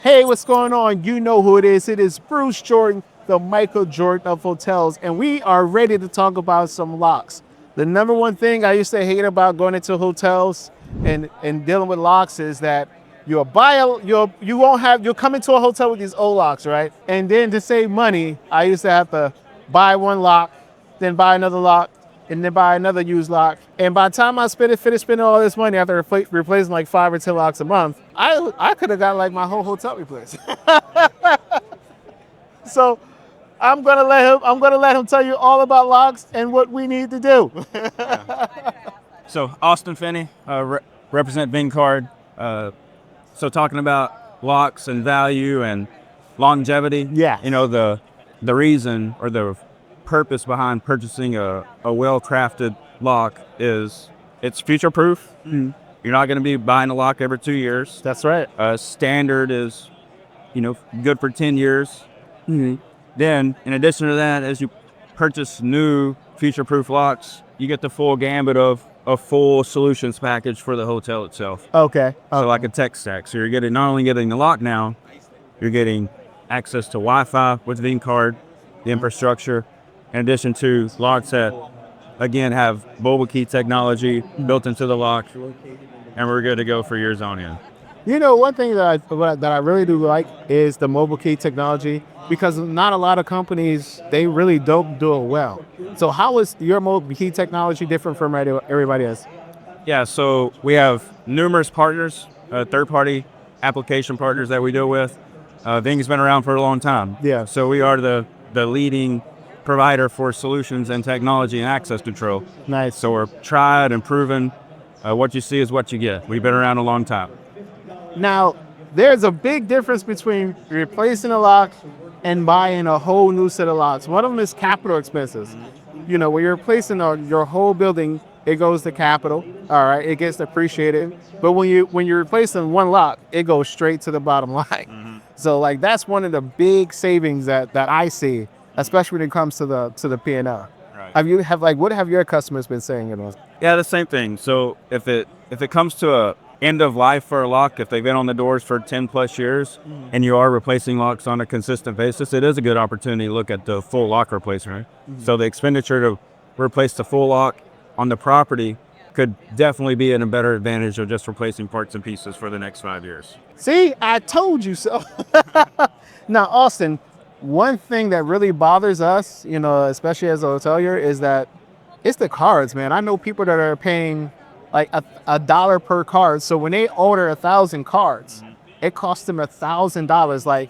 Hey, what's going on? You know who it is. It is Bruce Jordan, the Michael Jordan of hotels, and we are ready to talk about some locks. The number one thing I used to hate about going into hotels and dealing with locks is that you'll come into a hotel with these old locks, right? And then to save money, I used to have to buy one lock, then buy another lock, and then buy another used lock. And by the time I finished spending all this money after replacing like 5 or 10 locks a month, I could have got like my whole hotel replaced. So I'm gonna let him tell you all about locks and what we need to do. So Austen, Finney, represent Vingcard. So talking about locks and value and longevity. Yeah. You know, the reason or the purpose behind purchasing a well-crafted lock is it's future-proof. Mhm. You're not going to be buying a lock every 2 years. That's right. Standard is, good for 10 years. Then, in addition to that, as you purchase new future-proof locks, you get the full gambit of a full solutions package for the hotel itself. Okay. So like a tech stack. So you're getting not only getting the lock now, you're getting access to Wi-Fi with Vingcard, the infrastructure, in addition to locks that, again, have mobile key technology built into the lock, and we're good to go for years on end. You know, one thing that I really do like is the mobile key technology, because not a lot of companies, they really don't do it well. So how is your mobile key technology different from everybody else? Yeah, so we have numerous partners, third-party application partners that we deal with. Ving's been around for a long time. Yeah. So we are the leading provider for solutions and technology and access control. Nice. So we're tried and proven. What you see is what you get. We've been around a long time. Now, there's a big difference between replacing a lock and buying a whole new set of locks. One of them is capital expenses. You know, when you're replacing your whole building, it goes to capital. All right, it gets appreciated. But when you're replacing one lock, it goes straight to the bottom line. So like that's one of the big savings that I see, especially when it comes to the P&L. Right. What have your customers been saying? Yeah, the same thing. So if it comes to a end of life for a lock, if they've been on the doors for 10 plus years and you are replacing locks on a consistent basis, it is a good opportunity to look at the full lock replacement. Right? So the expenditure to replace the full lock on the property could definitely be in a better advantage of just replacing parts and pieces for the next 5 years. See, I told you so. Now, Austin, one thing that really bothers us, you know, especially as a hotelier, is that it's the cards, man. I know people that are paying like a dollar per card. So when they order 1,000 cards, it costs them $1,000. Like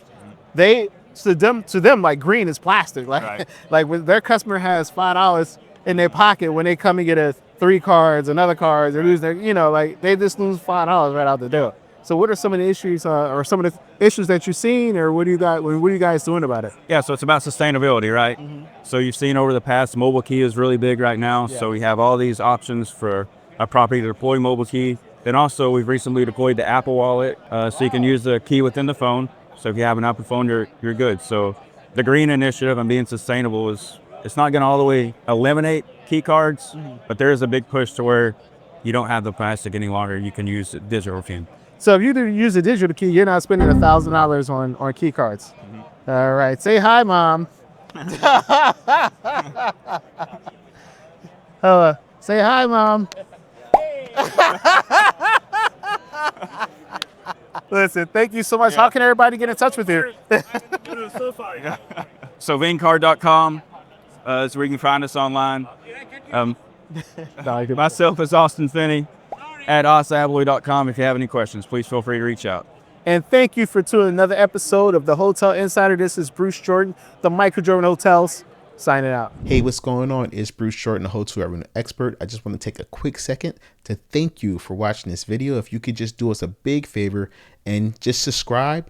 to them, like green is plastic. Like, Right. like when their customer has $5 in their pocket, when they come and get 3 cards, another card, they lose their, like they just lose $5 right out the door. So what are some of the issues or some of the issues that you've seen, or what are you guys doing about it? Yeah, so it's about sustainability, right? So you've seen over the past, mobile key is really big right now. Yeah. So we have all these options for a property to deploy mobile key. Then also we've recently deployed the Apple Wallet, so you can use the key within the phone. So if you have an Apple phone, you're good. So the green initiative and being sustainable it's not going to all the way eliminate key cards, but there is a big push to where you don't have the plastic any longer. You can use digital key. So if you do use a digital key, you're not spending $1,000 on key cards. All right, say hi, Mom. Say hi, Mom. Listen, thank you so much. How can everybody get in touch with you? So Vingcard.com is where you can find us online. Myself is Austen Finney at osabloy.com. If you have any questions, please feel free to reach out. And thank you for tuning in another episode of the Hotel Insider. This is Bruce Jordan, the Michael Jordan Hotels, signing out. Hey, what's going on? It's Bruce Jordan, the hotel revenue expert. I just want to take a quick second to thank you for watching this video. If you could just do us a big favor and just subscribe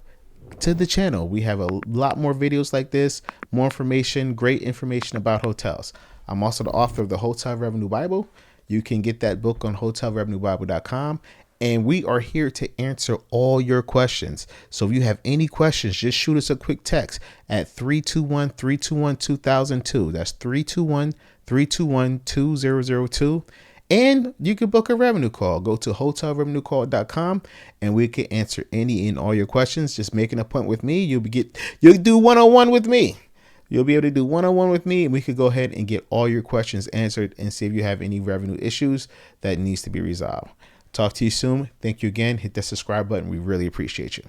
to the channel. We have a lot more videos like this, more information, great information about hotels. I'm also the author of the Hotel Revenue Bible. You can get that book on hotelrevenuebible.com. And we are here to answer all your questions. So if you have any questions, just shoot us a quick text at 321-321-2002. That's 321-321-2002. And you can book a revenue call. Go to hotelrevenuecall.com and we can answer any and all your questions. Just make an appointment with me. You'll do one-on-one with me. You'll be able to do one-on-one with me, and we could go ahead and get all your questions answered and see if you have any revenue issues that needs to be resolved. Talk to you soon. Thank you again. Hit that subscribe button. We really appreciate you.